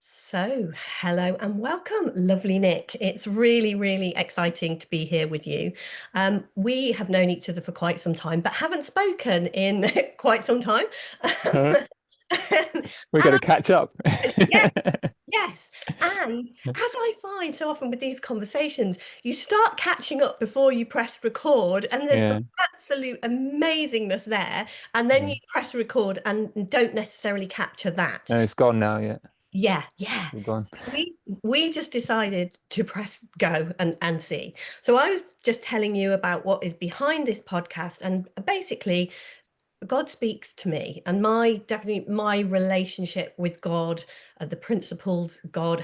So, hello and welcome, lovely Nick. It's really, really exciting to be here with you. We have known each other for quite some time, but haven't spoken in quite some time. Huh? We got to And catch up. yes, yes. And as I find so often with these conversations, you start catching up before you press record, and there's some Yeah, absolute amazingness there. And then yeah. you press record and don't necessarily capture that. No, it's gone now. Yeah, Yeah, yeah. we're gone. We just decided to press go and see. So I was just telling you about what is behind this podcast, and basically God speaks to me, and my relationship with God, the principles God,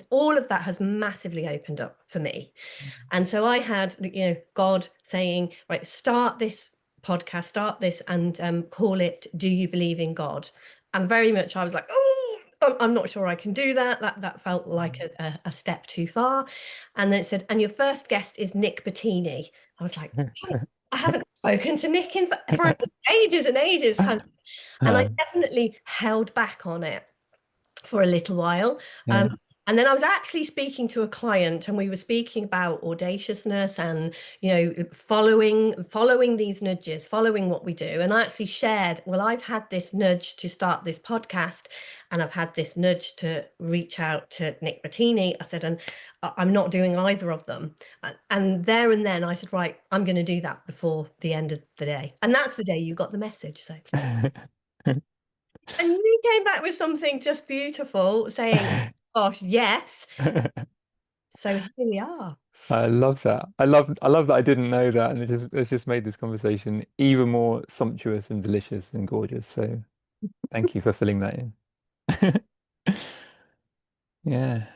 all of that has massively opened up for me. And so I had God saying, right, start this podcast, start this, and call it "Do You Believe in God?" And very much I was like, oh, I'm not sure I can do that. That felt like a step too far. And then it said, and your first guest is Nick Bottini. I was like, I haven't spoken to Nick for ages and ages. And I Huh. definitely held back on it for a little while. Yeah. And then I was actually speaking to a client, and we were speaking about audaciousness and, following these nudges, following what we do. And I actually shared, well, I've had this nudge to start this podcast, and I've had this nudge to reach out to Nick Bottini. I said, and I'm not doing either of them. And there and then I said, right, I'm going to do that before the end of the day. And that's the day you got the message. So, and you came back with something just beautiful saying, gosh, yes. So here we are. I love that. I love that I didn't know that, and it's just made this conversation even more sumptuous and delicious and gorgeous. So thank you for filling that in. Yeah.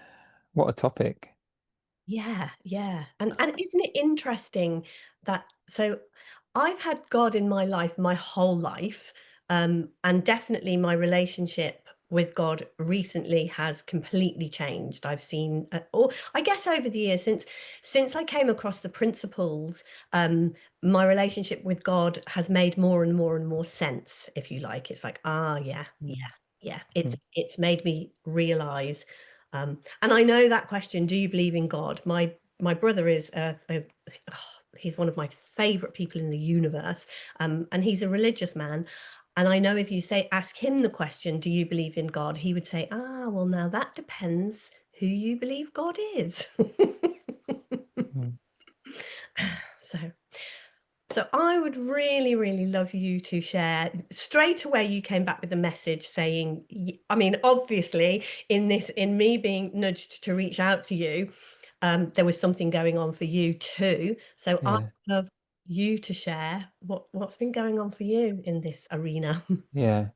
What a topic. Yeah, yeah. And isn't it interesting that so I've had God in my life my whole life, and definitely my relationship with God recently has completely changed. I've seen, or I guess over the years since I came across the principles, my relationship with God has made more and more and more sense, if you like. It's like, yeah, yeah, Mm. yeah. It's made me realize. And I know that question, do you believe in God? My brother is he's one of my favorite people in the universe, and he's a religious man. And I know if you ask him the question, do you believe in God? He would say, well, now that depends who you believe God is. Mm. So, so I would really, really love you to share. Straight away, you came back with a message saying, I mean, obviously, in me being nudged to reach out to you, there was something going on for you too. So I'd Yeah. love you to share what's been going on for you in this arena. Yeah.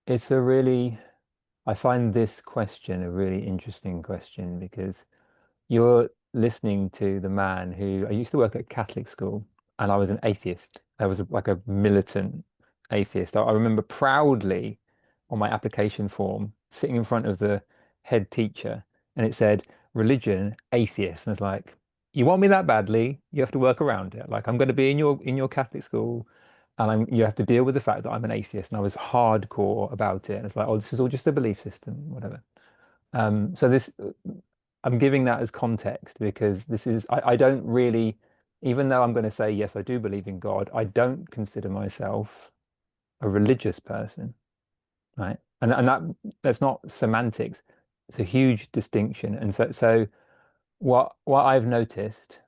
It's a really, I find this question a really interesting question because you're listening to the man who I used to work at Catholic school, and I was an atheist. I was like a militant atheist. I remember proudly on my application form sitting in front of the head teacher, and it said religion atheist. And it's like, you want me that badly, you have to work around it. Like I'm going to be in your Catholic school, and you have to deal with the fact that I'm an atheist. And I was hardcore about it. And it's like, oh, this is all just a belief system, whatever. So I'm giving that as context because I don't really, even though I'm going to say, yes, I do believe in God, I don't consider myself a religious person, right? And that's not semantics. It's a huge distinction. And so what I've noticed,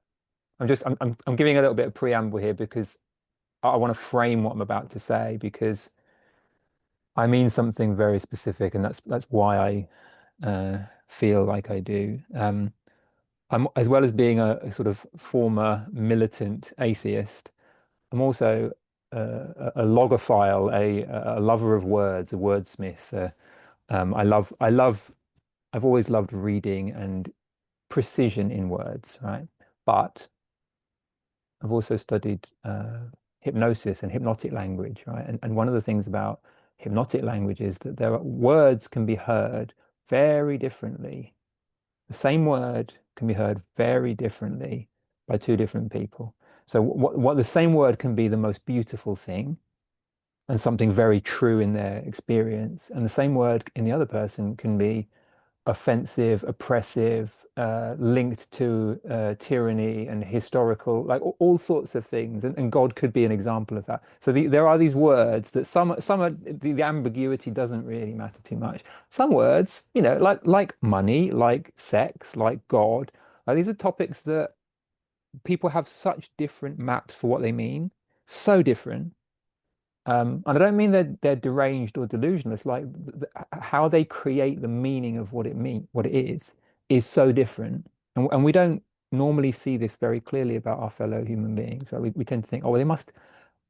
I'm giving a little bit of preamble here because I want to frame what I'm about to say because I mean something very specific, and that's why I feel like I do. I'm as well as being a sort of former militant atheist, I'm also a logophile, a lover of words, a wordsmith. I've always loved reading and precision in words, right? But I've also studied hypnosis and hypnotic language, right? And one of the things about hypnotic language is that words can be heard very differently. The same word can be heard very differently by two different people. So what the same word can be the most beautiful thing, and something very true in their experience. And the same word in the other person can be offensive, oppressive, linked to tyranny and historical, like all sorts of things. And God could be an example of that. So there are these words that some are, the ambiguity doesn't really matter too much. Some words, like money, like sex, like God, these are topics that people have such different maps for what they mean, so different. And I don't mean they're deranged or delusional. It's like how they create the meaning of what it is so different. And we don't normally see this very clearly about our fellow human beings. So we tend to think, oh, well, they must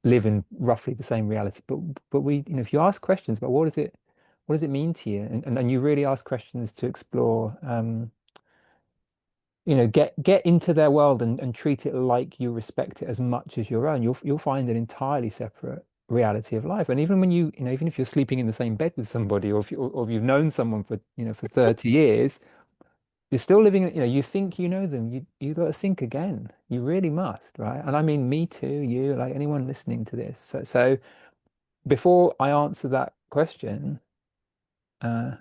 live in roughly the same reality. But if you ask questions about what does it mean to you, and you really ask questions to explore, get into their world and treat it like you respect it as much as your own, you'll find an entirely separate reality of life. And even when even if you're sleeping in the same bed with somebody, or if you've known someone for 30 years, you're still living, you think you know them. You got to think again. You really must, right? And I mean, me too, you, like anyone listening to this. So before I answer that question, uh,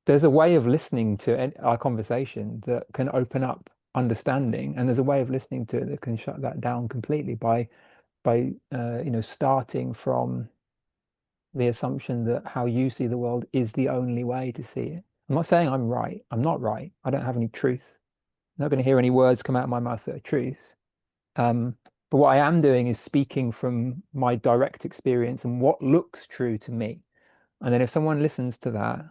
there's a way of listening to our conversation that can open up understanding, and there's a way of listening to it that can shut that down completely by starting from the assumption that how you see the world is the only way to see it. I'm not saying I'm right. I'm not right. I don't have any truth. I'm not going to hear any words come out of my mouth that are truth. Um, but what I am doing is speaking from my direct experience and what looks true to me. And then if someone listens to that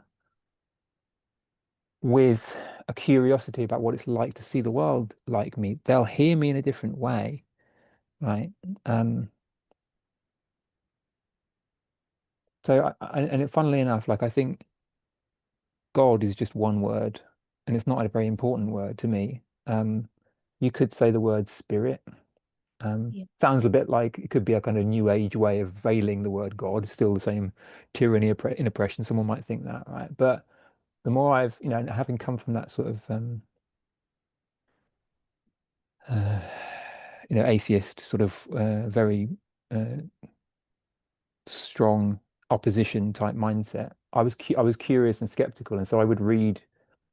with a curiosity about what it's like to see the world like me, they'll hear me in a different way, right? Um, funnily enough, like I think God is just one word, and it's not a very important word to me. You could say the word spirit. Yeah. Sounds a bit like it could be a kind of new age way of veiling the word God. It's still the same tyranny in oppression. Someone might think that, right? But the more I've, having come from that sort of uh, atheist sort of very uh, strong opposition type mindset, I was curious and skeptical, and so I would read,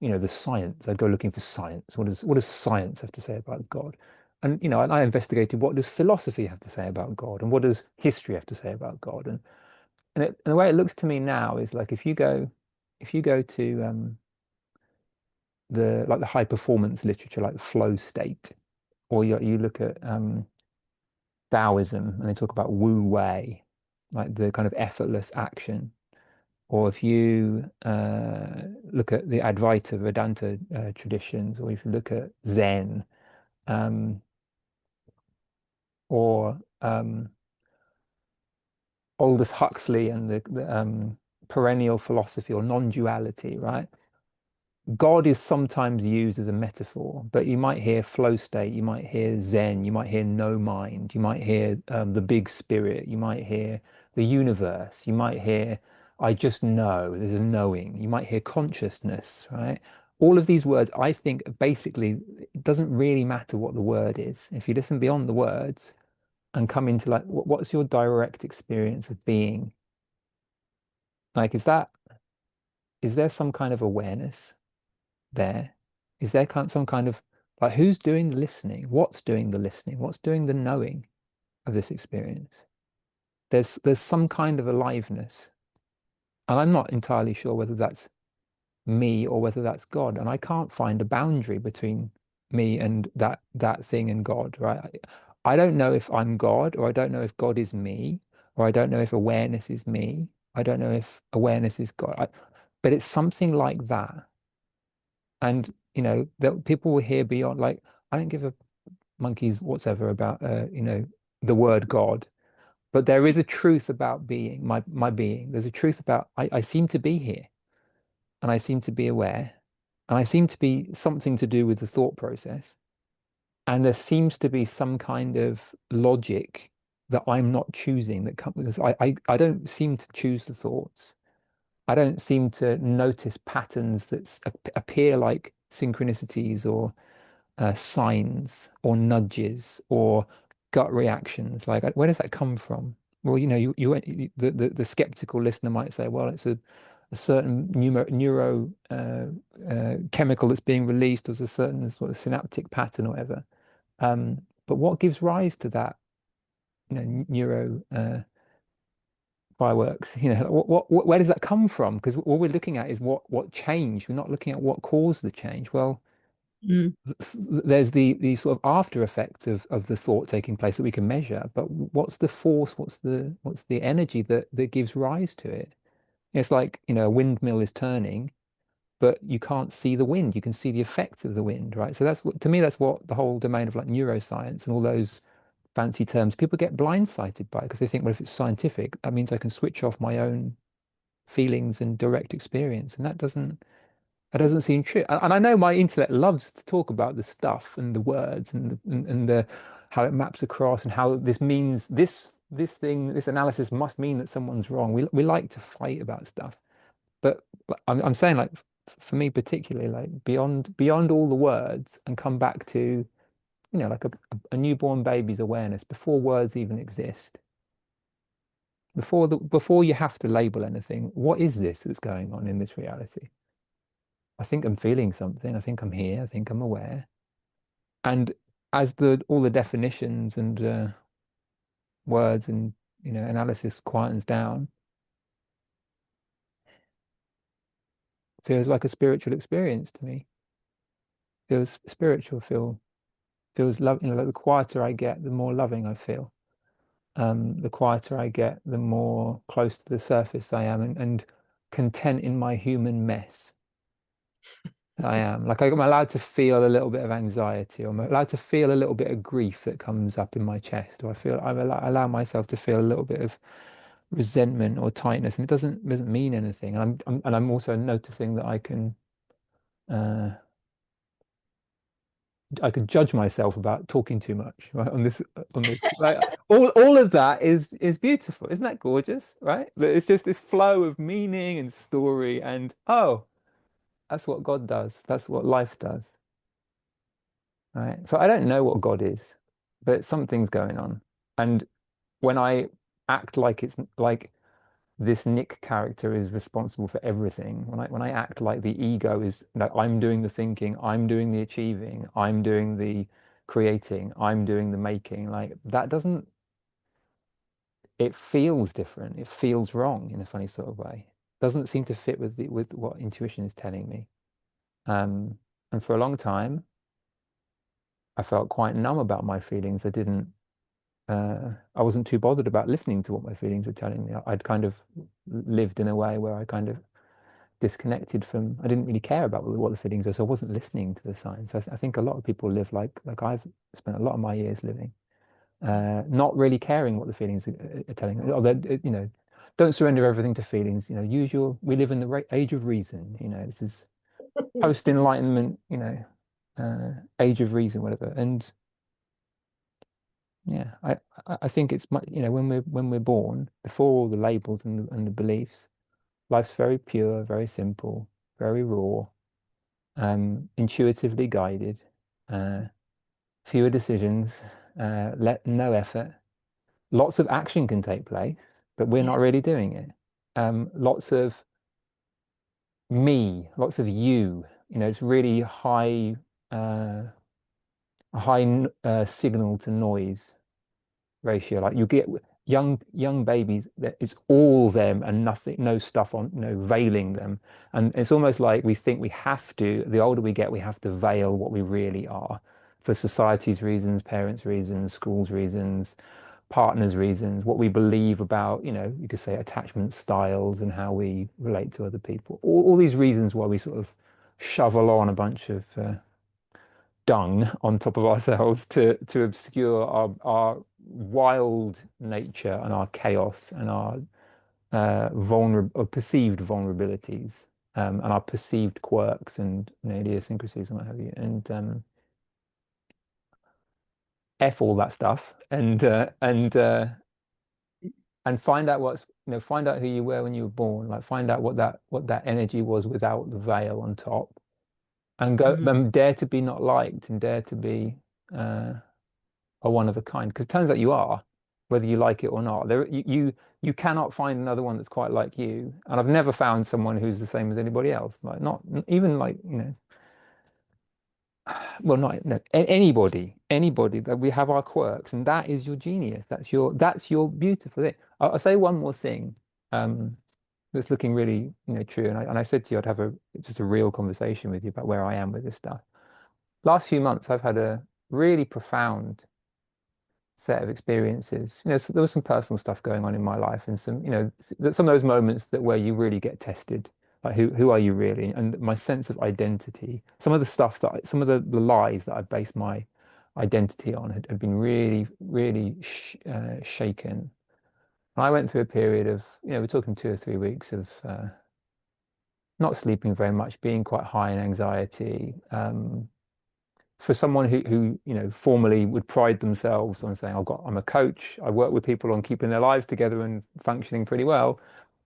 the science. I'd go looking for science. What does science have to say about God? And and I investigated, what does philosophy have to say about God, and what does history have to say about God? And the way it looks to me now is like if you go to the high performance literature, like the flow state, or you look at Taoism and they talk about Wu Wei, like the kind of effortless action. Or if you look at the Advaita Vedanta traditions, or if you look at Zen, um, or Aldous Huxley and the perennial philosophy or non-duality, right? God is sometimes used as a metaphor, but you might hear flow state, you might hear Zen, you might hear no mind, you might hear the big spirit, you might hear the universe, you might hear I just know, there's a knowing, you might hear consciousness, right? All of these words, I think, basically, it doesn't really matter what the word is. If you listen beyond the words and come into like, what's your direct experience of being? Like, is there some kind of awareness there? Is there some kind of like who's doing the listening? What's doing the listening? What's doing the knowing of this experience? There's some kind of aliveness. And I'm not entirely sure whether that's me or whether that's God. And I can't find a boundary between me and that thing and God, right? I don't know if I'm God, or I don't know if God is me, or I don't know if awareness is me. I don't know if awareness is God. But it's something like that. And that people will hear beyond, like, I don't give a monkey's whatever about the word God, but there is a truth about being, my being. There's a truth about I seem to be here, and I seem to be aware, and I seem to be something to do with the thought process, and there seems to be some kind of logic that I'm not choosing that comes because I don't seem to choose the thoughts. I don't seem to notice patterns that appear like synchronicities or signs or nudges or gut reactions. Like, where does that come from? Well, the skeptical listener might say, well, it's a certain chemical that's being released, there's a certain sort of synaptic pattern or whatever. But what gives rise to that, neuro fireworks? Where does that come from? Because all we're looking at is what changed. We're not looking at what caused the change. Well, Mm. there's the sort of after effects of the thought taking place that we can measure, but what's the force, what's the energy that gives rise to it? It's like, a windmill is turning, but you can't see the wind. You can see the effects of the wind, right? So that's what, to me, that's what the whole domain of like neuroscience and all those fancy terms, people get blindsided by, because they think, well, if it's scientific, that means I can switch off my own feelings and direct experience. And that doesn't seem true. And I know my intellect loves to talk about the stuff and the words and the how it maps across, and how this means this analysis must mean that someone's wrong. We like to fight about stuff. But I'm saying, like, for me particularly, like, beyond all the words, and come back to, like a newborn baby's awareness before words even exist, before you have to label anything. What is this that's going on in this reality? I think I'm feeling something. I think I'm here. I think I'm aware. And as the all the definitions and words and analysis quietens down, feels like a spiritual experience to me. Feels spiritual. Feels love. Like, the quieter I get, the more loving I feel. The quieter I get, the more close to the surface I am, and content in my human mess. I am. Like, I'm allowed to feel a little bit of anxiety, or I'm allowed to feel a little bit of grief that comes up in my chest, or I allow myself to feel a little bit of resentment or tightness, and it doesn't mean anything. And I'm also noticing that uh, I could judge myself about talking too much, right? On this, like, all of that is beautiful. Isn't that gorgeous, right? That it's just this flow of meaning and story, and oh, that's what God does. That's what life does. Right. So I don't know what God is, but something's going on. And when I act like it's like this Nick character is responsible for everything, when I act like the ego is, I'm doing the thinking, I'm doing the achieving, I'm doing the creating, I'm doing the making, like that doesn't, it feels different. It feels wrong in a funny sort of way. Doesn't seem to fit with what intuition is telling me. Um, and for a long time, I felt quite numb about my feelings. I wasn't too bothered about listening to what my feelings were telling me. I'd kind of lived in a way where I kind of disconnected from, I didn't really care about what the feelings were, so I wasn't listening to the signs. I think a lot of people live like I've spent a lot of my years living, not really caring what the feelings are telling me. Or that, don't surrender everything to feelings. We live in the age of reason. This is post-enlightenment, age of reason, whatever. And yeah, I think it's much, when we're born, before all the labels and the beliefs, life's very pure, very simple, very raw, intuitively guided, uh, fewer decisions, let no effort. Lots of action can take place, but we're Yeah. not really doing it. Lots of me, lots of you. It's really uh, high signal to noise ratio. Like, you get young babies, that it's all them and nothing, no stuff on, veiling them. And it's almost like we think we have to, the older we get, we have to veil what we really are, for society's reasons, parents' reasons, schools' reasons, partners' reasons, what we believe about, you could say attachment styles and how we relate to other people. All these reasons why we sort of shovel on a bunch of dung on top of ourselves to obscure our wild nature and our chaos and our perceived vulnerabilities, and our perceived quirks and, idiosyncrasies and what have you. And F all that stuff, and find out who you were when you were born. Like, find out what that energy was without the veil on top, and go Mhm. and dare to be not liked, and dare to be uh, are one of a kind, because it turns out you are. whether you like it or not. You cannot find another one that's quite like you. And I've never found someone who's the same as anybody else. Like not even like, well, not no, anybody that we have our quirks, and that is your genius. That's your beautiful thing. I'll say one more thing. Um, that's looking really, true. And I said to you, I'd have just a real conversation with you about where I am with this stuff. Last few months, I've had a really profound set of experiences. So there was some personal stuff going on in my life, and some of those moments where you really get tested, like who are you really, and my sense of identity. Some of the stuff some of the lies that I based my identity on had been really, really shaken. And I went through a period of, we're talking 2 or 3 weeks of not sleeping very much, being quite high in anxiety. For someone who formally would pride themselves on saying, I'm a coach, I work with people on keeping their lives together and functioning pretty well,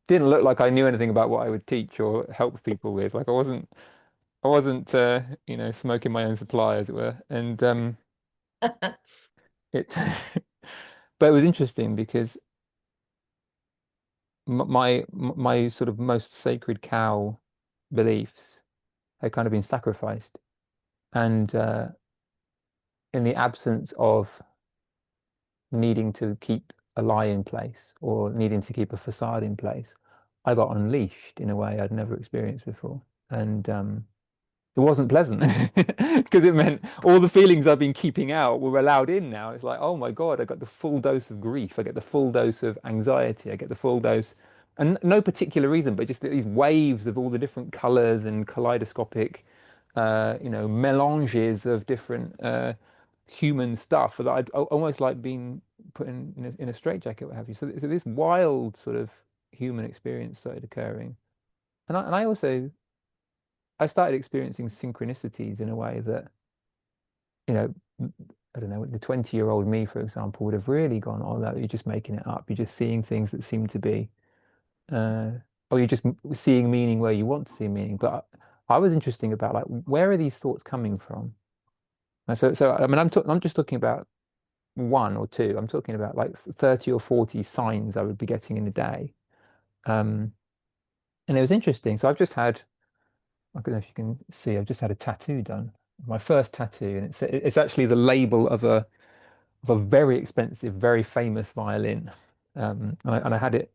didn't look like I knew anything about what I would teach or help people with. Like I wasn't smoking my own supply, as it were. And it but it was interesting because my sort of most sacred cow beliefs had kind of been sacrificed. And in the absence of needing to keep a lie in place or needing to keep a facade in place, I got unleashed in a way I'd never experienced before. And it wasn't pleasant because it meant all the feelings I've been keeping out were allowed in now. It's like, oh my God, I got the full dose of grief. I get the full dose of anxiety. I get the full dose, and no particular reason, but just these waves of all the different colors and kaleidoscopic, melanges of different human stuff that I'd almost like being put in a straitjacket, what have you. So this wild sort of human experience started occurring. And I also I started experiencing synchronicities in a way that, you know, I don't know, the 20-year-old me, for example, would have really gone, oh, no, you're just making it up. You're just seeing things that seem to be, uh, or you're just seeing meaning where you want to see meaning. But I was interesting about like, where are these thoughts coming from? And so I mean, I'm just talking about one or two. I'm talking about like 30 or 40 signs I would be getting in a day. Um, and it was interesting. So I don't know if you can see, I've just had a tattoo done. My first tattoo, and it's actually the label of a very expensive, very famous violin. And I had it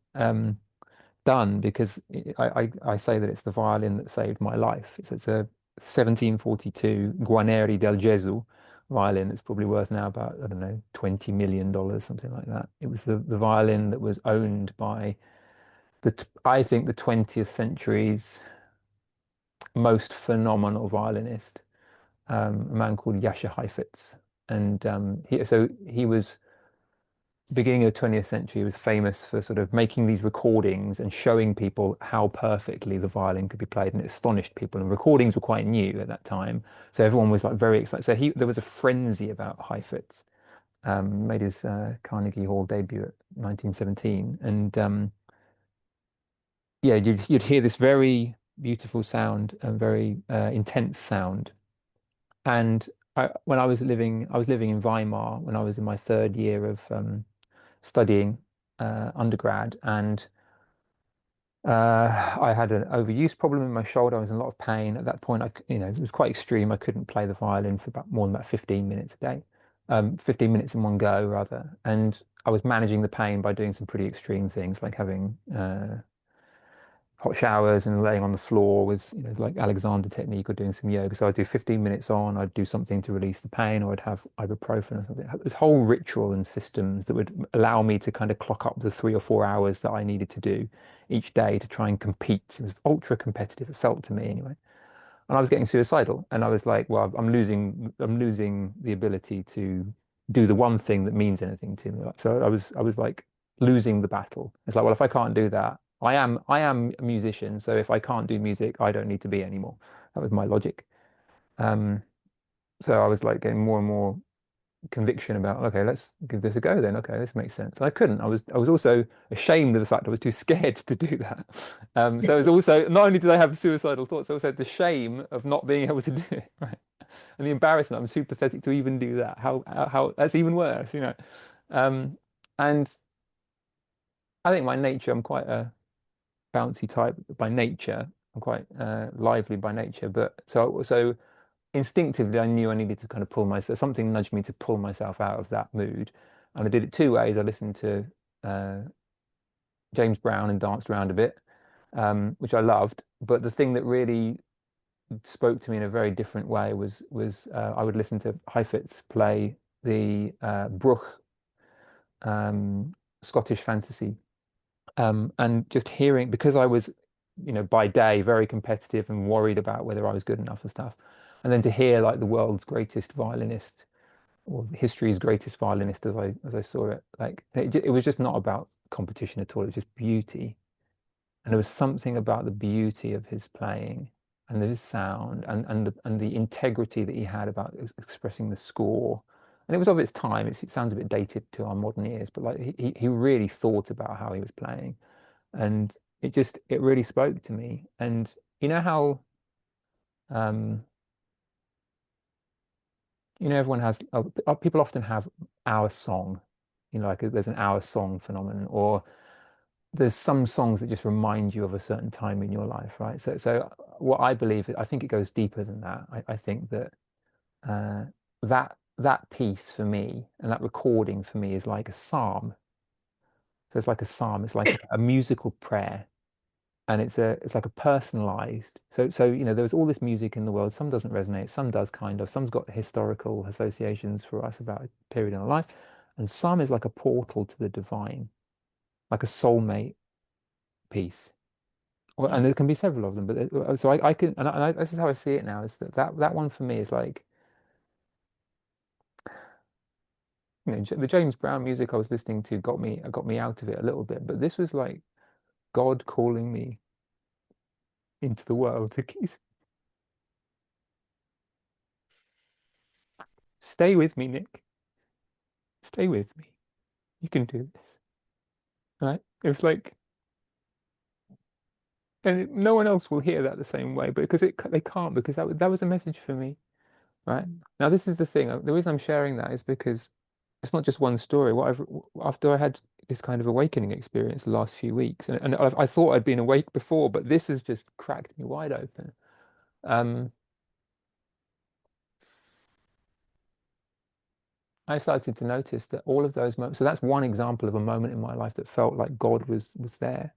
done because I say that it's the violin that saved my life. It's a 1742 Guarneri del Gesù violin that's probably worth now about, I don't know, $20 million, something like that. It was the violin that was owned by I think the 20th century's most phenomenal violinist, a man called Jascha Heifetz. And he was beginning of the 20th century, he was famous for sort of making these recordings and showing people how perfectly the violin could be played, and it astonished people. And recordings were quite new at that time, so everyone was like very excited. So there was a frenzy about Heifetz. Made his Carnegie Hall debut at 1917, and yeah, you'd hear this very beautiful sound and very intense sound. And when I was living in Weimar when I was in my third year of studying undergrad, and I had an overuse problem in my shoulder. I was in a lot of pain at that point. It was quite extreme. I couldn't play the violin for more than about 15 minutes a day, 15 minutes in one go rather. And I was managing the pain by doing some pretty extreme things, like having hot showers and laying on the floor with, like Alexander technique, or doing some yoga. So I'd do 15 minutes on, I'd do something to release the pain, or I'd have ibuprofen or something. This whole ritual and systems that would allow me to kind of clock up the 3 or 4 hours that I needed to do each day to try and compete. It was ultra competitive, it felt to me anyway. And I was getting suicidal. And I was like, well, I'm losing the ability to do the one thing that means anything to me. So I was like losing the battle. It's like, well, if I can't do that, I am a musician, so if I can't do music, I don't need to be anymore. That was my logic. Um, so I was like getting more and more conviction about, okay, let's give this a go then. Okay, this makes sense. And I couldn't. I was also ashamed of the fact I was too scared to do that. So it was also, not only did I have suicidal thoughts, I also had the shame of not being able to do it, right? And the embarrassment. I'm too pathetic to even do that. How that's even worse. Um, And I think my nature, I'm quite a bouncy type by nature. I'm quite lively by nature, but so instinctively I knew I needed to kind of pull myself. Something nudged me to pull myself out of that mood, and I did it two ways. I listened to uh, James Brown and danced around a bit, which I loved. But the thing that really spoke to me in a very different way was I would listen to Heifetz play the Bruch Scottish fantasy, and just hearing because I was, by day very competitive and worried about whether I was good enough and stuff, and then to hear like the world's greatest violinist or history's greatest violinist as I saw it, like it was just not about competition at all. It was just beauty. And there was something about the beauty of his playing and his sound and the integrity that he had about expressing the score. And it was of its time. It sounds a bit dated to our modern ears, but like he really thought about how he was playing. And it really spoke to me. And you know how um everyone has people often have our song, like there's an our song phenomenon, or there's some songs that just remind you of a certain time in your life, right? So what I believe, I think it goes deeper than that. I think that uh, that piece for me and that recording for me is like a psalm. So it's like a psalm. It's like a musical prayer, and it's like a personalized. So there was all this music in the world. Some doesn't resonate. Some does kind of. Some's got historical associations for us about a period in our life, and psalm is like a portal to the divine, like a soulmate piece. Well, and there Yes. can be several of them, but so I can, this is how I see it now, is that one for me is like, the James Brown music I was listening to got me out of it a little bit, but this was like God calling me into the world to stay with me, Nick, stay with me. You can do this, right? It was like, and no one else will hear that the same way, but because they can't, because that was a message for me, right? Now, this is the thing. The reason I'm sharing that is because it's not just one story. After I had this kind of awakening experience the last few weeks, and I thought I'd been awake before, but this has just cracked me wide open. Um, I started to notice that all of those moments. So that's one example of a moment in my life that felt like God was there.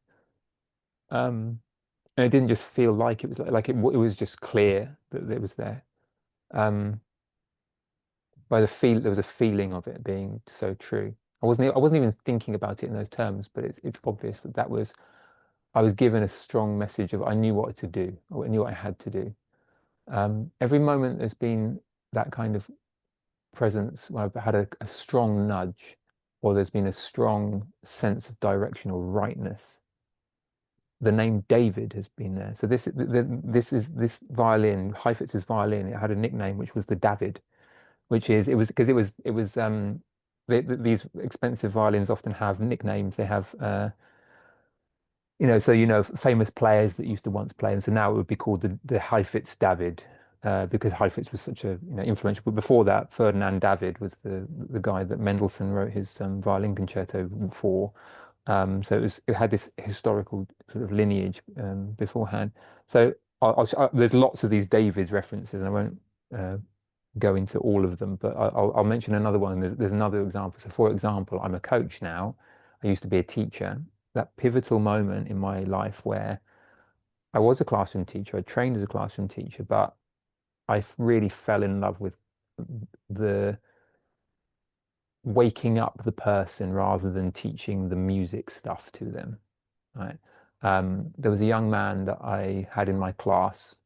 And it didn't just feel like it was like it was just clear that it was there. Um, by the feel there was a feeling of it being so true. I wasn't even thinking about it in those terms, but it's obvious that was I was given a strong message of I knew what to do, or I knew what I had to do. Every moment there's been that kind of presence when I've had a strong nudge, or there's been a strong sense of direction or rightness. The name David has been there. So this violin, Heifetz's violin. It had a nickname which was the David, which is it was because it was these expensive violins often have nicknames. They have so famous players that used to once play, and so now it would be called the Heifetz David, because Heifetz was such a influential. But before that, Ferdinand David was the guy that Mendelssohn wrote his violin concerto for. So it had this historical sort of lineage beforehand. So there's lots of these David references, and I won't uh, go into all of them, but I'll mention another one. There's another example. So, for example, I'm a coach now. I used to be a teacher. That pivotal moment in my life where I was a classroom teacher, I trained as a classroom teacher, but really fell in love with the waking up the person rather than teaching the music stuff to them, right? There was a young man that I had in my class,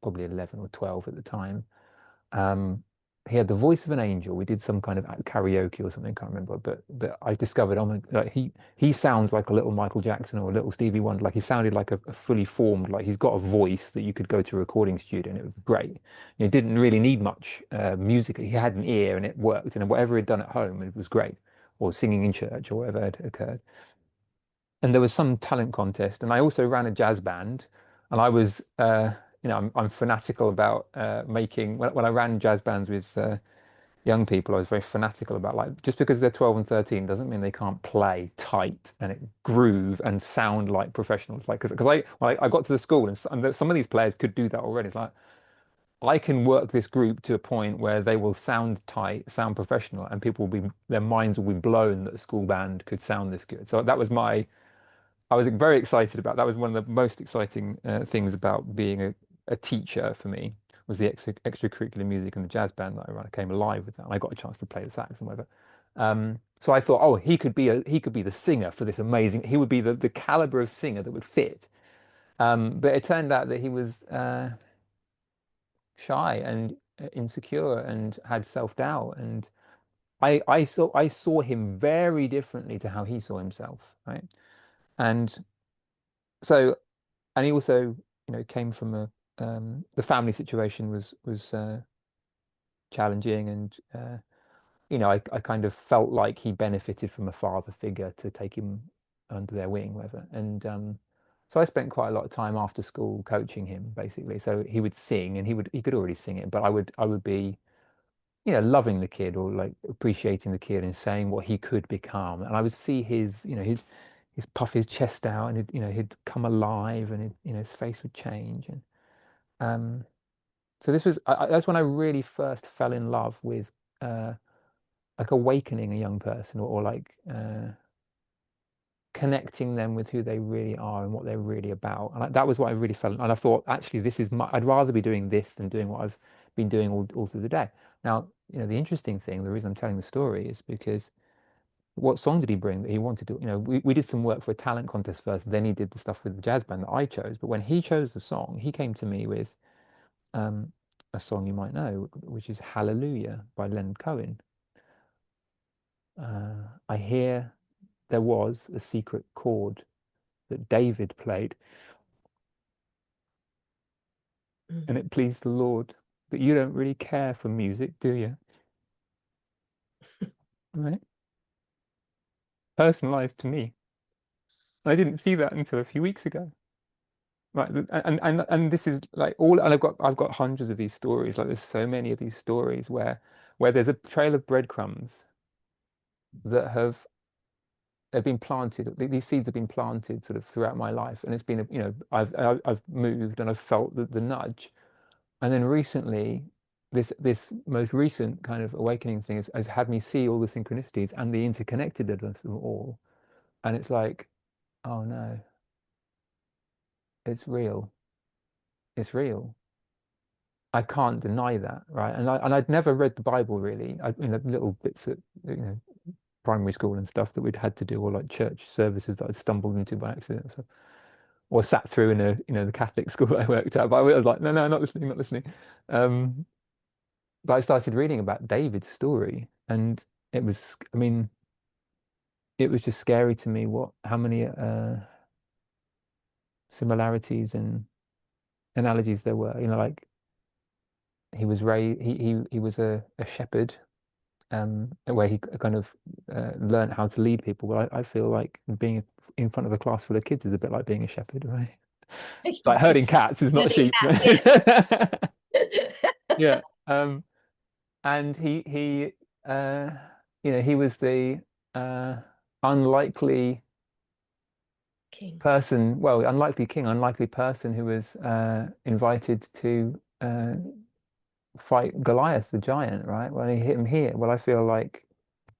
probably 11 or 12 at the time. Um, he had the voice of an angel. We did some kind of karaoke or something, I can't remember. But I discovered, oh my, like he sounds like a little Michael Jackson or a little Stevie Wonder. Like he sounded like a fully formed, like he's got a voice that you could go to a recording studio and it was great. It didn't really need much music. He had an ear and it worked, and whatever he'd done at home, it was great, or singing in church or whatever had occurred. And there was some talent contest, and I also ran a jazz band, and I was I'm fanatical about making when I ran jazz bands with young people, I was very fanatical about, like, just because they're 12 and 13 doesn't mean they can't play tight and it groove and sound like professionals. Like, because I got to the school and some of these players could do that already. It's like, I can work this group to a point where they will sound tight, sound professional, and people will be, their minds will be blown that a school band could sound this good. So that was I was very excited about. That was one of the most exciting things about being a teacher for me, was the extracurricular music and the jazz band that I ran. I came alive with that, and I got a chance to play the sax and whatever. So I thought, oh, he could be the singer for this amazing. He would be the caliber of singer that would fit. But it turned out that he was shy and insecure and had self-doubt, and I saw him very differently to how he saw himself, right? And so, and he also, came from a the family situation was challenging, and I kind of felt like he benefited from a father figure to take him under their wing, whatever. And so I spent quite a lot of time after school coaching him, basically. So he would sing, and he could already sing it, but I would be, loving the kid, or like appreciating the kid and saying what he could become. And I would see his, his puff his chest out, and he'd come alive, and his face would change. And um, so this was that's when I really first fell in love with like awakening a young person, or like connecting them with who they really are and what they're really about. And that was what I really felt. And I thought, actually, this is I'd rather be doing this than doing what I've been doing all through the day. Now, the interesting thing, the reason I'm telling the story is because what song did he bring that he wanted to, we did some work for a talent contest first, then he did the stuff with the jazz band that I chose. But when he chose the song, he came to me with um, a song you might know, which is Hallelujah by Leonard Cohen. I hear there was a secret chord that David played, and it pleased the Lord. But you don't really care for music, do you? Right? Personalized to me. I didn't see that until a few weeks ago. Right, and this is like all, and I've got hundreds of these stories. Like, there's so many of these stories where there's a trail of breadcrumbs that have been planted. These seeds have been planted sort of throughout my life, and it's been, I've moved, and I've felt the nudge. And then recently, this most recent kind of awakening thing has had me see all the synchronicities and the interconnectedness of them all. And it's like, oh no, it's real. It's real. I can't deny that, right? And I'd never read the Bible really. Little bits at, primary school and stuff that we'd had to do, or like church services that I'd stumbled into by accident, so, or sat through in the Catholic school I worked at. But I was like, no, no, not listening, not listening. But I started reading about David's story, and it was, I mean, it was just scary to me how many similarities and analogies there were. Like, he was he was a shepherd, where he kind of learned how to lead people. Well, I feel like being in front of a class full of kids is a bit like being a shepherd, right? Like herding cats is not Herding sheep. cats, Yeah. And uh, he was the uh, unlikely king. person, well, unlikely king, unlikely person who was invited to fight Goliath, the giant, right? Well, he hit him here. Well, I feel like,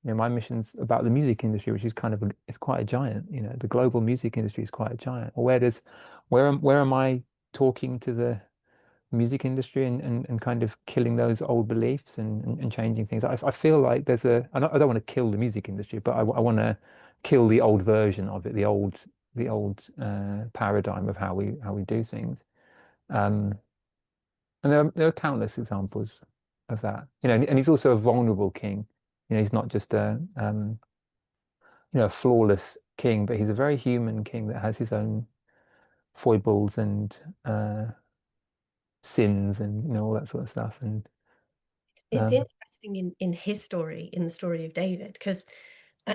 my mission's about the music industry, which is kind of it's quite a giant. The global music industry is quite a giant. Or where am I talking to the music industry, and kind of killing those old beliefs, and changing things? I feel like I don't want to kill the music industry, but I want to kill the old version of it, the old paradigm of how we do things. Um, and there are countless examples of that. And he's also a vulnerable king. He's not just a flawless king, but he's a very human king that has his own foibles and sins, and all that sort of stuff. And It's um, interesting in his story, in the story of David, because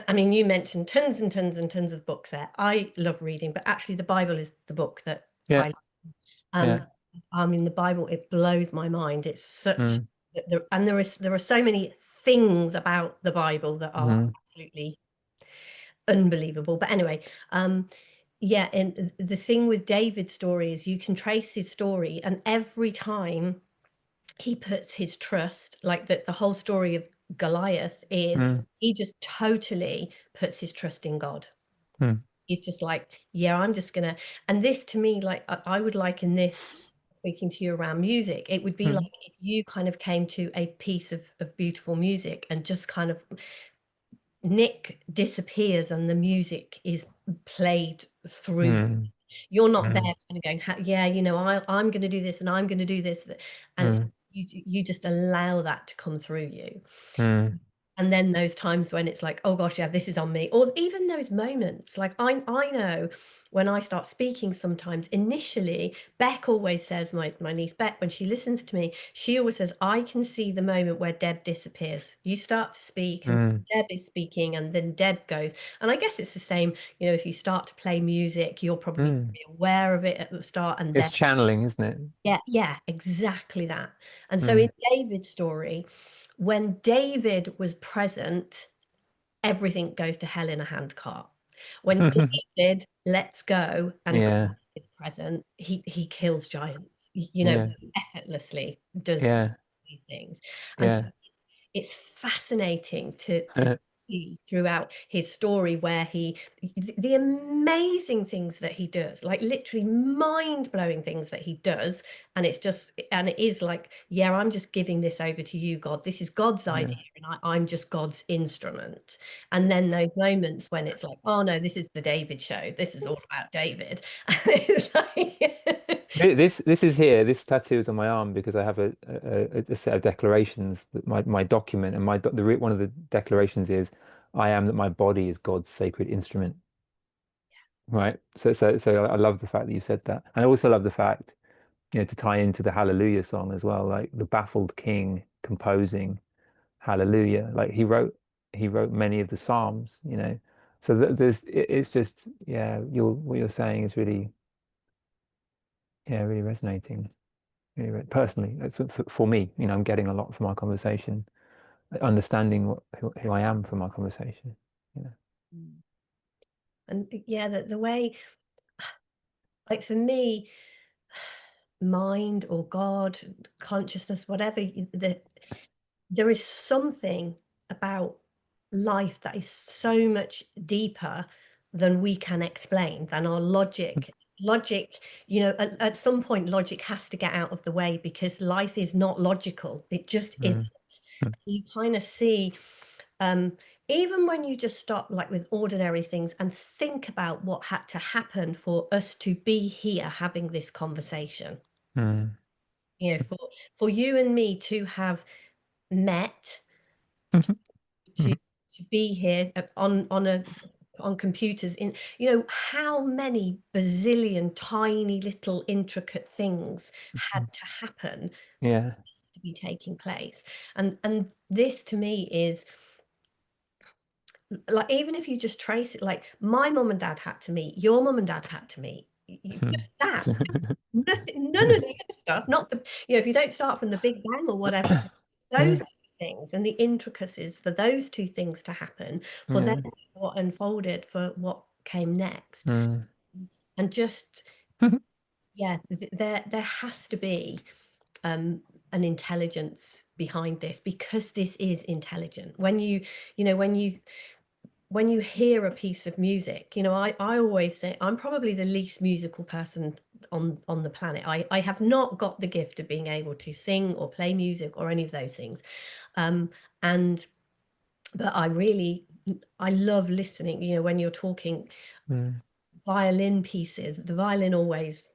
I mean, you mentioned tons and tons and tons of books there. I love reading, but actually the Bible is the book that yeah, I and yeah, I mean the Bible, it blows my mind. It's such mm, and there are so many things about the Bible that are absolutely unbelievable. But anyway, yeah, and the thing with David's story is you can trace his story, and every time he puts his trust, like the whole story of Goliath is he just totally puts his trust in God. He's just like, yeah, I'm just gonna. And this to me, like I would liken this, speaking to you around music, it would be like if you kind of came to a piece of beautiful music and just kind of Nick disappears and the music is played through. You're not there kind of going, yeah, you know, I'm going to do this and I'm going to do this. And it's, you just allow that to come through you. And then those times when it's like, oh gosh, yeah, this is on me. Or even those moments, like I know when I start speaking sometimes, initially, Beck always says, my niece Beck, when she listens to me, she always says, I can see the moment where Deb disappears. You start to speak and Deb is speaking and then Deb goes. And I guess it's the same, you know, if you start to play music, you're probably be aware of it at the start and then It's channeling, isn't it? yeah, exactly that. And so in David's story, when David was present, everything goes to hell in a handcart. When David lets go and Yeah, God is present, he kills giants, you know, yeah, effortlessly does yeah, these things. And so yeah. it's fascinating to see throughout his story where the amazing things that he does, like literally mind-blowing things that he does, and it is like, yeah, I'm just giving this over to you, God. This is God's idea, and I'm just God's instrument. And then those moments when it's like, oh no, this is the David show. This is all about David. And it's like This is here. This tattoo is on my arm because I have a set of declarations that my document and one of the declarations is I am that my body is God's sacred instrument. Right. So I love the fact that you said that. And I also love the fact, you know, to tie into the Hallelujah song as well, like the baffled king composing Hallelujah. Like he wrote many of the Psalms, you know. So it's just yeah, what you're saying is really yeah, really resonating. Personally, for me, you know, I'm getting a lot from our conversation, understanding who I am from our conversation. You know. and yeah, the way, like for me, mind or God, consciousness, whatever, there is something about life that is so much deeper than we can explain, than our logic, you know, at some point logic has to get out of the way because life is not logical. It just isn't. You kind of see, um even when you just stop, like with ordinary things, and think about what had to happen for us to be here having this conversation, Mm. you know, for you and me to have met, to be here on computers, in, you know, how many bazillion tiny little intricate things had to happen for Yeah. this to be taking place. And this to me is like, even if you just trace it, like my mum and dad had to meet, your mum and dad had to meet, just that, nothing, none of the other stuff, not the, you know, if you don't start from the Big Bang or whatever, those two things and the intricacies for those two things to happen, for then Yeah. what unfolded, for what came next. Mm. And just, yeah, there has to be an intelligence behind this, because this is intelligent. When you know, when you hear a piece of music, you know, I always say I'm probably the least musical person on the planet. I have not got the gift of being able to sing or play music or any of those things. And but I love listening, you know, when you're talking violin pieces, the violin always,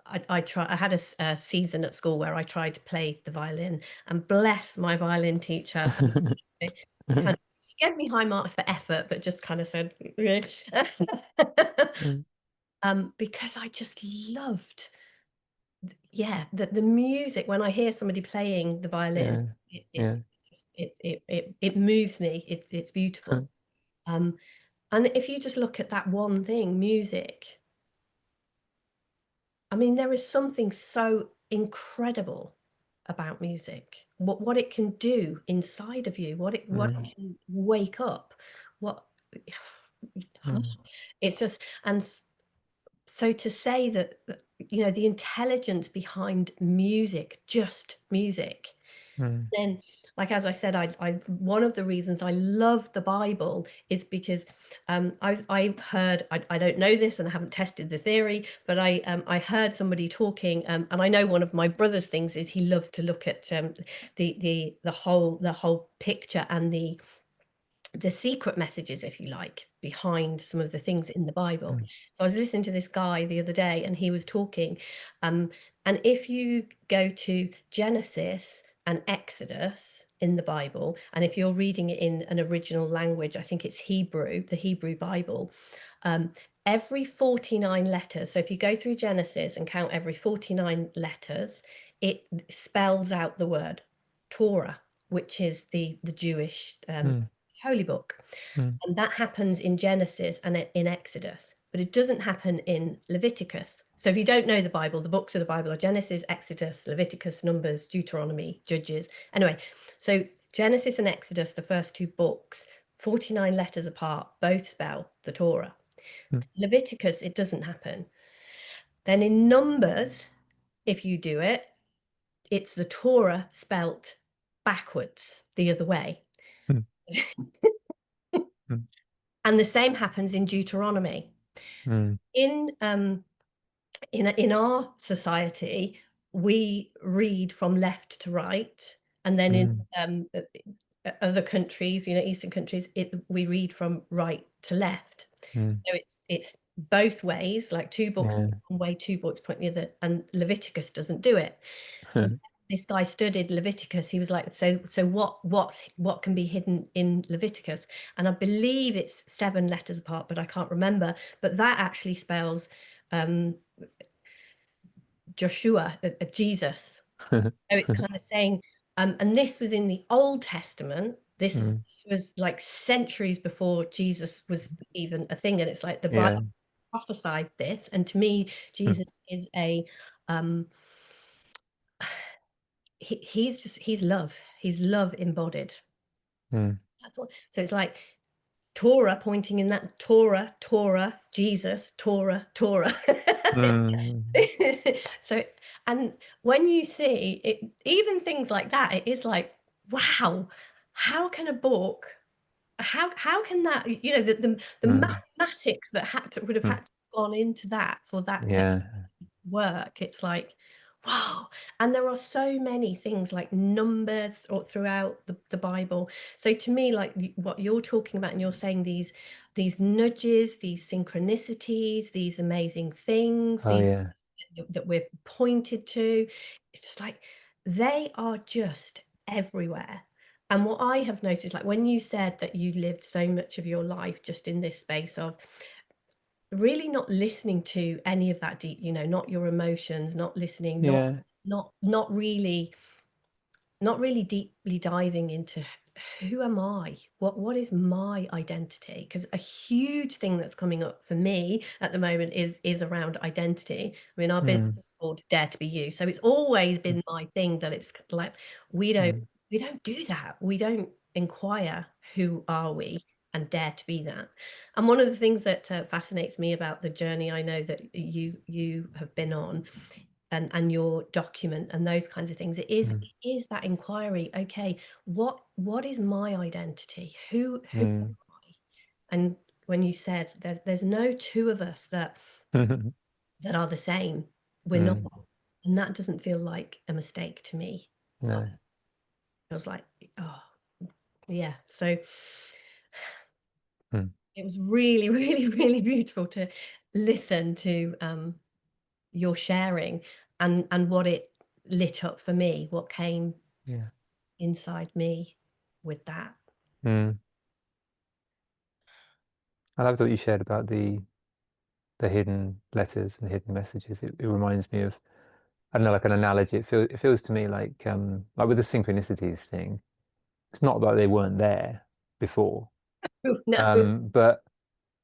I had a season at school where I tried to play the violin, and bless my violin teacher, kind of, she gave me high marks for effort, but just kind of said, because I just loved, yeah, the music. When I hear somebody playing the violin, Yeah. it Yeah. just it moves me. It's beautiful. Um, and if you just look at that one thing, music, I mean, there is something so incredible about music, what it can do inside of you, what Mm, it can wake up, what mm, it's just. And so to say that, you know, the intelligence behind music, just music, mm, then, like, as I said, I one of the reasons I love the Bible is because I heard, I don't know this and I haven't tested the theory, but I heard somebody talking, and I know one of my brother's things is he loves to look at the whole picture and the secret messages, if you like, behind some of the things in the Bible. mm, So I was listening to this guy the other day and he was talking, and if you go to Genesis and Exodus in the Bible, and if you're reading it in an original language, I think it's Hebrew, the Hebrew Bible, um, every 49 letters, so if you go through Genesis and count every 49 letters, it spells out the word Torah, which is the Jewish mm, holy book. mm, And that happens in Genesis and in Exodus, but it doesn't happen in Leviticus. So if you don't know the Bible, the books of the Bible are Genesis, Exodus, Leviticus, Numbers, Deuteronomy, Judges. Anyway, so Genesis and Exodus, the first two books, 49 letters apart, both spell the Torah. mm, Leviticus, it doesn't happen. Then in Numbers, if you do it, it's the Torah spelt backwards, the other way. mm, mm, And the same happens in Deuteronomy. mm, In our society, we read from left to right, and then in mm, other countries, you know, Eastern countries, we read from right to left. mm. So it's both ways, like two books Yeah. one way, two books point the other, and Leviticus doesn't do it. So this guy studied Leviticus. He was like, so what can be hidden in Leviticus? And I believe it's 7 letters apart, but I can't remember. But that actually spells Joshua, Jesus. So it's kind of saying, and this was in the Old Testament. This Mm, was like centuries before Jesus was even a thing, and it's like the Bible yeah. prophesied this. And to me, Mm, Jesus is um, he's love. He's love embodied. mm, That's all. So it's like Torah pointing in that Torah, Jesus, Torah. mm, So, and when you see it, even things like that, it is like, wow, how can a book, how can that, you know, the mm, mathematics that would have mm. had to have gone into that for that to Yeah. work. It's like, wow. And there are so many things like numbers throughout the Bible. So to me, like what you're talking about, and you're saying these nudges, these synchronicities, these amazing things, Oh, these yeah. that we're pointed to, it's just like they are just everywhere. And what I have noticed, like when you said that you lived so much of your life just in this space of really not listening to any of that deep, you know, not your emotions, not listening, Yeah. not really, not really deeply diving into who am I? What is my identity? Because a huge thing that's coming up for me at the moment is around identity. I mean, our business Mm, is called Dare to Be You. So it's always mm, been my thing that it's like we don't mm, we don't do that. We don't inquire who are we and dare to be that. And one of the things that fascinates me about the journey I know that you have been on and your document and those kinds of things, mm, it is that inquiry. Okay, what is my identity? Who am mm, I? And when you said there's no two of us mm. that are the same, we're not. Mm, And that doesn't feel like a mistake to me. no. I was like, oh yeah. So Mm, it was really, really, really beautiful to listen to your sharing and what it lit up for me, what came yeah. inside me with that. Mm. I loved what you shared about the hidden letters and hidden messages. It reminds me of, I don't know, like an analogy. It feels to me like with the synchronicities thing, it's not that they weren't there before. No. But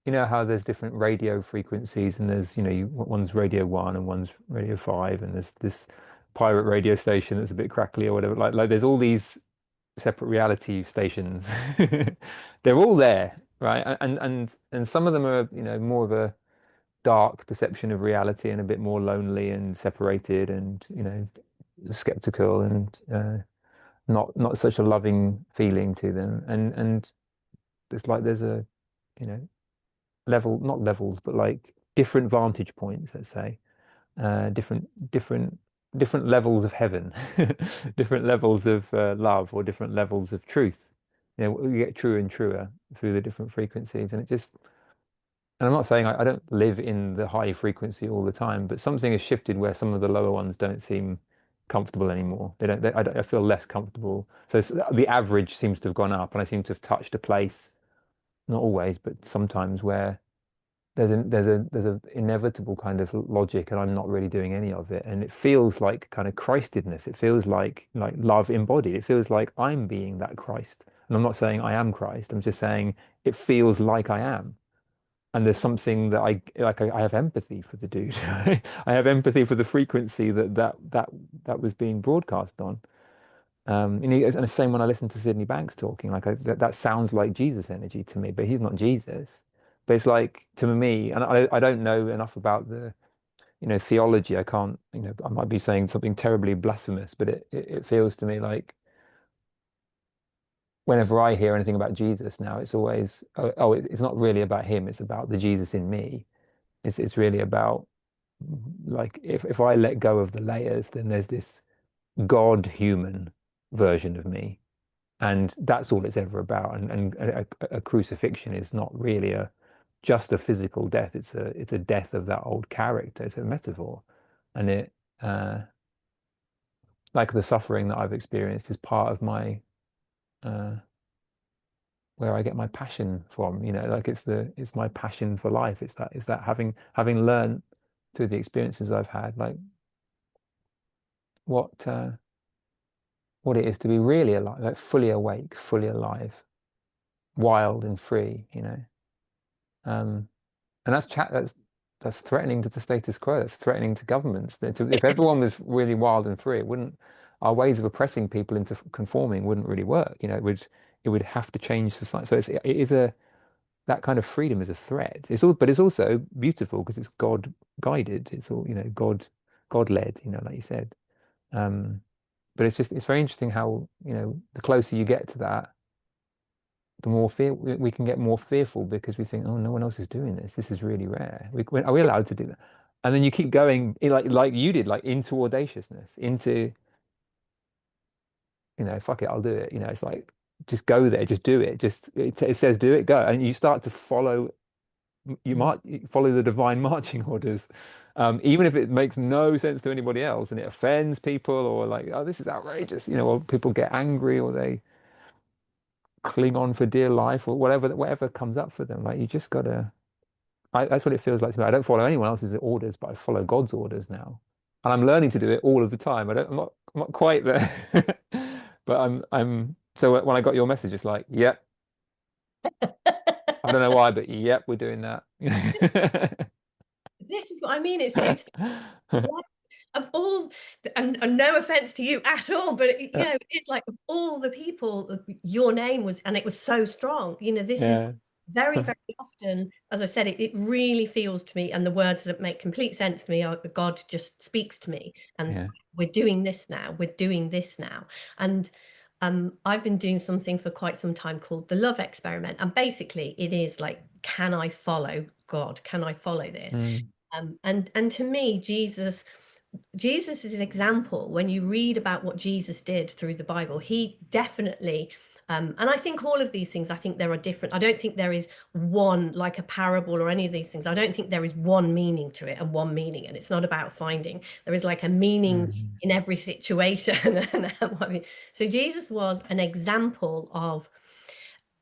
you know how there's different radio frequencies and there's, one's radio 1 and one's radio 5 and there's this pirate radio station that's a bit crackly or whatever. Like there's all these separate reality stations. They're all there, right? And some of them are, more of a dark perception of reality and a bit more lonely and separated and, skeptical and not such a loving feeling to them. And it's like there's a, you know, not levels, but like different vantage points, let's say, different levels of heaven, different levels of love, or different levels of truth. We get truer and truer through the different frequencies, and and I'm not saying I don't live in the high frequency all the time, but something has shifted where some of the lower ones don't seem comfortable anymore. They don't. I feel less comfortable. So the average seems to have gone up, and I seem to have touched a place, not always, but sometimes, where there's a inevitable kind of logic, and I'm not really doing any of it, and it feels like kind of Christedness. It feels like love embodied. It feels like I'm being that Christ, and I'm not saying I am Christ. I'm just saying it feels like I am. And there's something that I have empathy for the dude. I have empathy for the frequency that was being broadcast on. And the same when I listen to Sydney Banks talking, like that sounds like Jesus energy to me, but he's not Jesus. But it's like, to me, and I don't know enough about the, theology. I can't, I might be saying something terribly blasphemous, but it feels to me like whenever I hear anything about Jesus now, it's always, it's not really about him. It's about the Jesus in me. It's really about, like, if I let go of the layers, then there's this God human version of me, and that's all it's ever about. And a crucifixion is not really just a physical death. It's a death of that old character. It's a metaphor, and uh, like the suffering that I've experienced is part of my uh, where I get my passion from. Like it's my passion for life. It's that having learned through the experiences I've had, like what what it is to be really alive, like fully awake, fully alive, wild and free. Um, and that's threatening to the status quo. That's threatening to governments. If everyone was really wild and free, it wouldn't. Our ways of oppressing people into conforming wouldn't really work. It would have to change society. So it is that kind of freedom is a threat. But it's also beautiful because it's God guided. It's all, God led. Like you said. Um, but it's very interesting how, the closer you get to that, the more fear we can get more fearful, because we think, oh, no one else is doing this. This is really rare. Are we allowed to do that? And then you keep going, like you did, like into audaciousness, into, fuck it, I'll do it. It's like, just go there, just do it. It says do it, go, and you start to follow. You follow the divine marching orders, even if it makes no sense to anybody else and it offends people, or like, oh, this is outrageous, or people get angry, or they cling on for dear life, or whatever comes up for them. Like, you just gotta. That's what it feels like to me. I don't follow anyone else's orders, but I follow God's orders now, and I'm learning to do it all of the time. I'm not quite there, but I'm. So when I got your message, it's like, yep. I don't know why, but yep, we're doing that. This is what I mean. It's so of all, and no offense to you at all, but it's like, of all the people, your name was, and it was so strong. This is Yeah. very, very often, as I said, it really feels to me, and the words that make complete sense to me are, God just speaks to me, and Yeah. we're doing this now. We're doing this now. And I've been doing something for quite some time called the love experiment. And basically it is like, can I follow God? Can I follow this? Mm. And to me, Jesus's example, when you read about what Jesus did through the Bible, he definitely, and I think all of these things, I think there are different. I don't think there is one, like a parable or any of these things. I don't think there is one meaning to it and one meaning, and it's not about finding. There is like a meaning Mm. in every situation. So Jesus was an example of,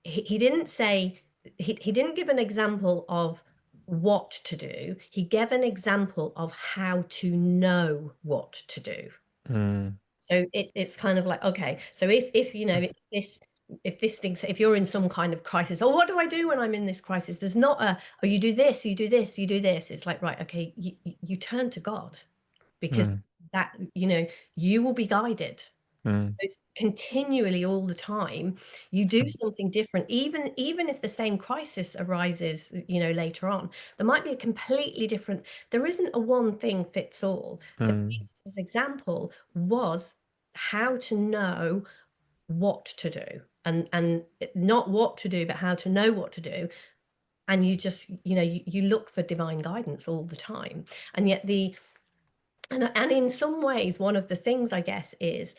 he didn't say, he didn't give an example of what to do. He gave an example of how to know what to do. Mm. So it's kind of like, okay, so if you're in some kind of crisis, or what do I do when I'm in this crisis? There's not oh, you do this, you do this, you do this. It's like, right, okay, you turn to God, because Mm. that, you will be guided. Mm, It's continually, all the time, you do something different, even if the same crisis arises, later on. There might be a completely different, there isn't a one thing fits all. So mm, Jesus' example was how to know what to do, and not what to do, but how to know what to do. And you just, you look for divine guidance all the time. And yet and in some ways, one of the things, I guess, is,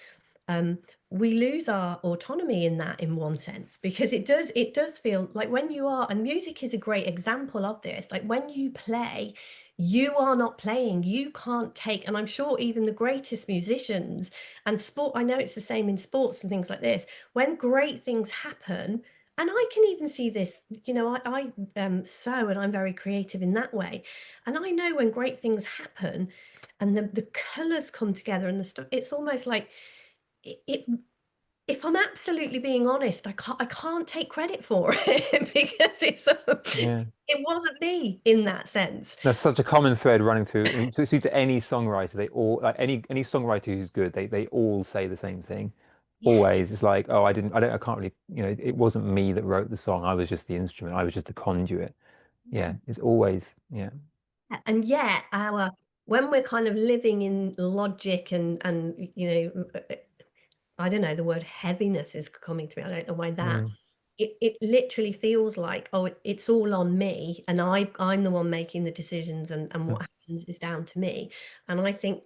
um, we lose our autonomy in that, in one sense, because it does feel like, when you are, and music is a great example of this, like when you play, you are not playing, you can't take, and I'm sure even the greatest musicians and sport, I know it's the same in sports and things like this, when great things happen. And I can even see this, I sew, and I'm very creative in that way. And I know when great things happen, and the colors come together, and the stuff, it's almost like, it if I'm absolutely being honest, I can't take credit for it because yeah. it wasn't me in that sense. There's such a common thread running through to any songwriter. They all, like any songwriter who's good, they all say the same thing. Yeah. Always. It's like, oh, I can't really, it wasn't me that wrote the song. I was just the instrument. I was just the conduit. Yeah. Yeah. It's always, yeah. And yet, when we're kind of living in logic, and I don't know, the word heaviness is coming to me. I don't know why that. Mm, It literally feels like, oh, it's all on me, and I'm the one making the decisions, and mm, what happens is down to me. And I think,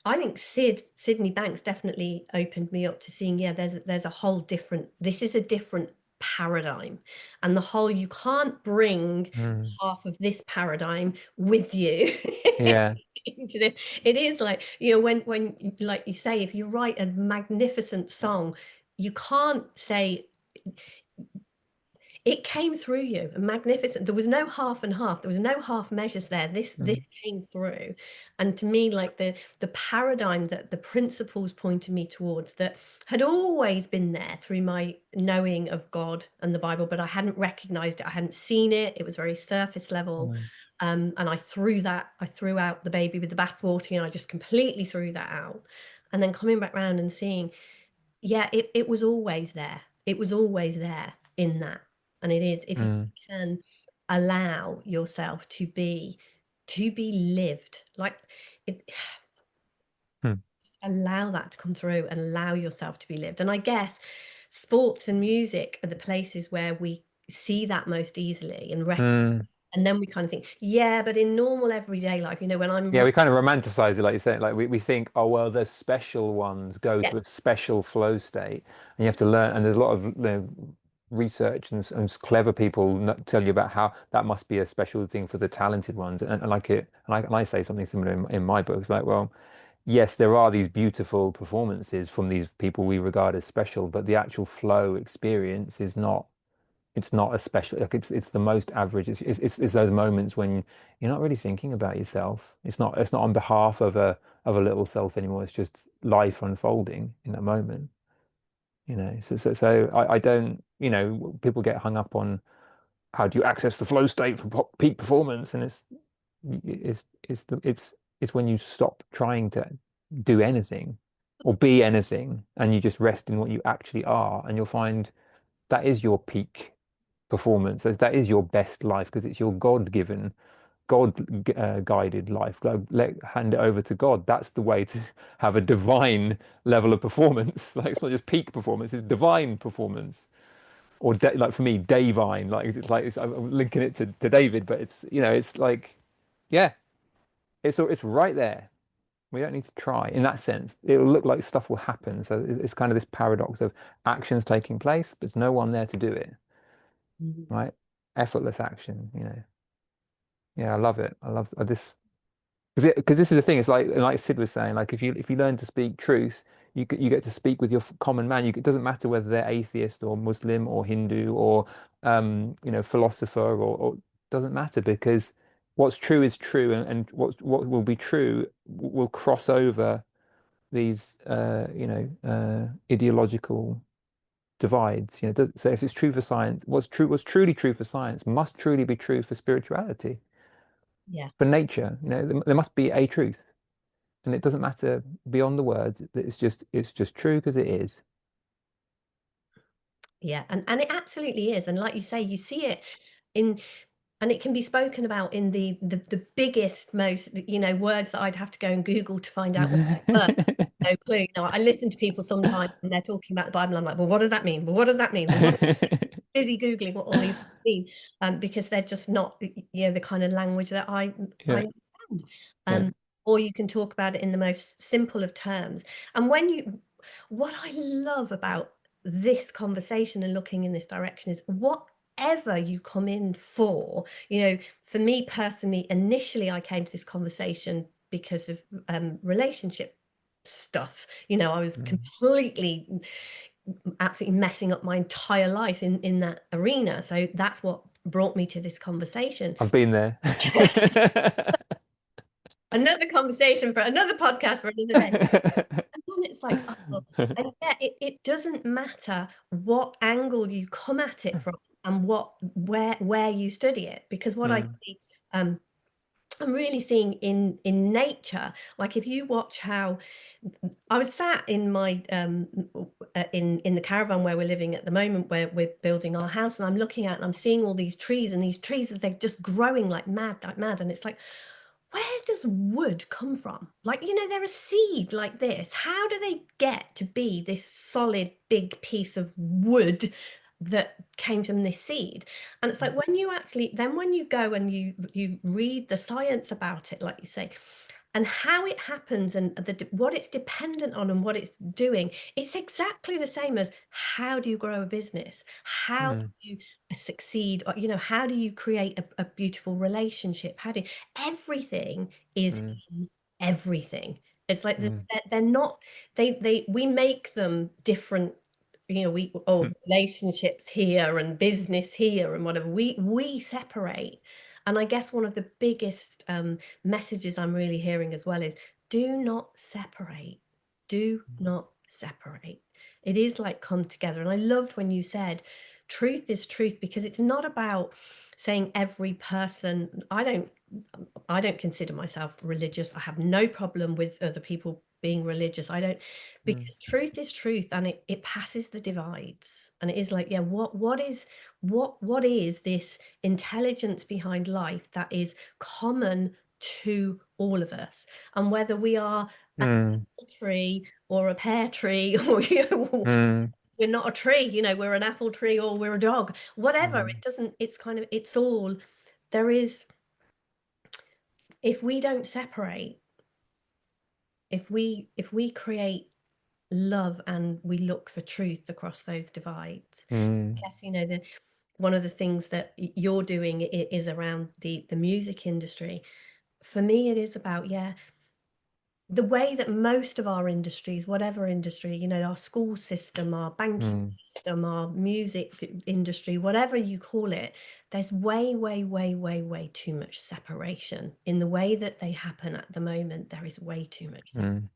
I think Sydney Banks definitely opened me up to seeing, yeah, there's a whole different, this is a different paradigm. And the whole, you can't bring mm. half of this paradigm with you Yeah. into this. It is like, when like you say, if you write a magnificent song, you can't say, it came through you, magnificent. There was no half and half. There was no half measures there. This Mm, came through. And to me, like, the paradigm, that the principles pointed me towards, that had always been there through my knowing of God and the Bible, but I hadn't recognized it. I hadn't seen it. It was very surface level. mm, And I threw out the baby with the bathwater, and I just completely threw that out. And then coming back around and seeing, yeah, it was always there. It was always there in that. And it is, if you mm, can allow yourself to be lived, like, it, mm, allow that to come through, and allow yourself to be lived. And I guess sports and music are the places where we see that most easily, mm. and then we kind of think, yeah, but in normal everyday life, when I'm Yeah, we kind of romanticize it, like you said. Like we think, oh well, the special ones go yeah, to a special flow state, and you have to learn. And there's a lot of, research and clever people tell you about how that must be a special thing for the talented ones. And like it, and I say something similar in my books. Like, well, yes, there are these beautiful performances from these people we regard as special, but the actual flow experience is not. It's not a special, like it's the most average. It's those moments when you're not really thinking about yourself. It's not on behalf of a little self anymore. It's just life unfolding in that moment. So I don't, people get hung up on how do you access the flow state for peak performance, and it's when you stop trying to do anything or be anything, and you just rest in what you actually are, and you'll find that is your peak performance. That is your best life because it's your God-given, God guided life. Hand it over to God. That's the way to have a divine level of performance. Like, it's not just peak performance; it's divine performance. Or like for me, Davine. I'm linking it to David, but it's like, yeah, it's right there. We don't need to try. In that sense, it'll look like stuff will happen. So it's kind of this paradox of actions taking place, but there's no one there to do it, right? Effortless action. Yeah, I love it. I love this because this is the thing. It's like Sid was saying, like if you learn to speak truth, you get to speak with your common man. It doesn't matter whether they're atheist or Muslim or Hindu or philosopher or doesn't matter because what's true is true, and what will be true will cross over these ideological divides. So if it's true for science, what's truly true for science must truly be true for spirituality, yeah, for nature. There must be a truth. and it doesn't matter beyond the words. It's just true because it is. Yeah, and it absolutely is. And like you say, you see it in, and it can be spoken about in the biggest, most, words that I'd have to go and Google to find out what they were. No clue. I listen to people sometimes and they're talking about the Bible. I'm like, well, what does that mean? Well, what does that mean? Well, what busy Googling what all these mean, because they're just not, the kind of language that I Yeah, understand. yeah. Or you can talk about it in the most simple of terms. And what I love about this conversation and looking in this direction is whatever you come in for, for me personally, initially I came to this conversation because of relationship stuff. I was completely, absolutely messing up my entire life in that arena. So that's what brought me to this conversation. I've been there. Another conversation for another podcast for another day. And then it's like, oh, and yeah, it doesn't matter what angle you come at it from and where you study it, because what I see, I'm really seeing in nature, like if you watch how I was sat in my in the caravan where we're living at the moment, where we're building our house, and I'm looking at and I'm seeing all these trees, and these trees that they're just growing like mad, and it's like, where does wood come from? Like, they're a seed like this. How do they get to be this solid big piece of wood that came from this seed? And it's like, when you go and you read the science about it, like you say, and how it happens, and what it's dependent on and what it's doing, it's exactly the same as, how do you grow a business? How do you succeed? Or, how do you create a beautiful relationship? Everything is in everything. It's like this, they're not, we make them different, relationships here and business here and whatever, we separate. And I guess one of the biggest messages I'm really hearing as well is, do not separate. Do not separate. It is like, come together. And I loved when you said truth is truth, because it's not about saying every person. I don't consider myself religious. I have no problem with other people being religious. I don't, because truth is truth, and it passes the divides. And it is like, yeah, what is this intelligence behind life that is common to all of us? And whether we are a apple tree or a pear tree, or we're not a tree, we're an apple tree, or we're a dog, whatever, it's kind of, it's all there is. If we don't separate, if we create love and we look for truth across those divides, I guess, one of the things that you're doing is around the music industry. For me, it is about, the way that most of our industries, whatever industry, our school system, our banking system, our music industry, whatever you call it, there's way, way, way, way, way too much separation in the way that they happen at the moment. There is way too much separation.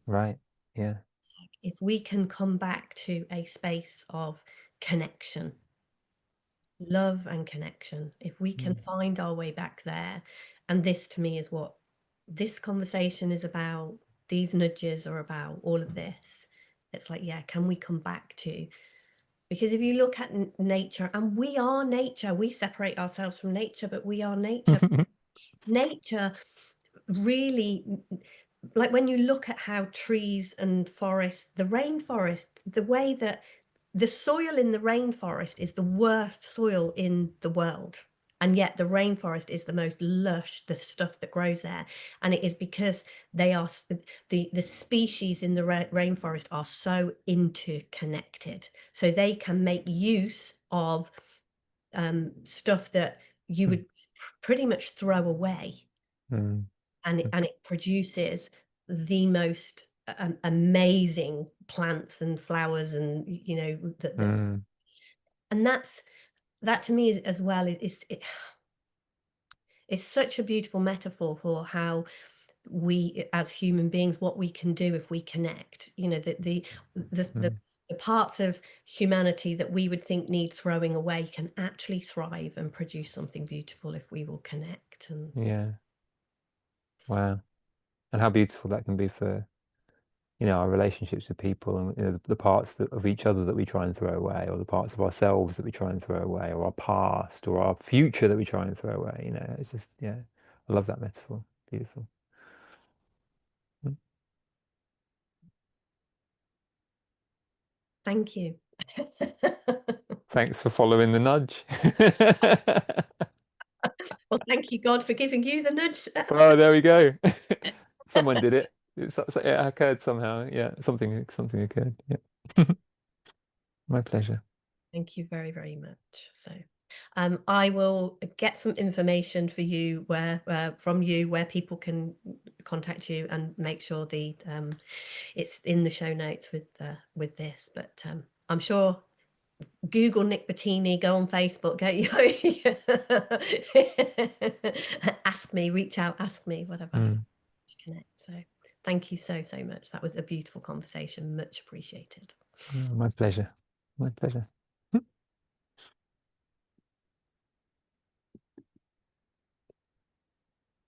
Right. Yeah. It's like, if we can come back to a space of connection, love and connection, if we can find our way back there, and this to me is what this conversation is about, these nudges are about, all of this. It's like, can we come back to, because if you look at nature, and we are nature, we separate ourselves from nature, but we are nature. Nature really, like when you look at how trees and forests, the rainforest, the way that the soil in the rainforest is the worst soil in the world, and yet the rainforest is the most lush, the stuff that grows there. And it is because they are, the species in the rainforest are so interconnected, so they can make use of stuff that you would pretty much throw away, and it produces the most amazing plants and flowers, and and that to me is, as well, it's such a beautiful metaphor for how we as human beings, what we can do if we connect. The parts of humanity that we would think need throwing away can actually thrive and produce something beautiful if we will connect. And Yeah. Wow. and how beautiful that can be for, you know, our relationships with people, and, you know, the parts of each other that we try and throw away, or the parts of ourselves that we try and throw away, or our past or our future that we try and throw away. You know, it's just, yeah, I love that metaphor. Beautiful. Thank you. Thanks for following the nudge. Well, thank you, God, for giving you the nudge. Oh, there we go. Someone did it. It occurred somehow. Yeah, something occurred. Yeah. My pleasure. Thank you very, very much. So I will get some information for you from you where people can contact you, and make sure it's in the show notes with this. But I'm sure Google Nick Bottini, go on Facebook, ask me, reach out, ask me, whatever. To connect. So thank you so much. That was a beautiful conversation. Much appreciated. My pleasure. My pleasure.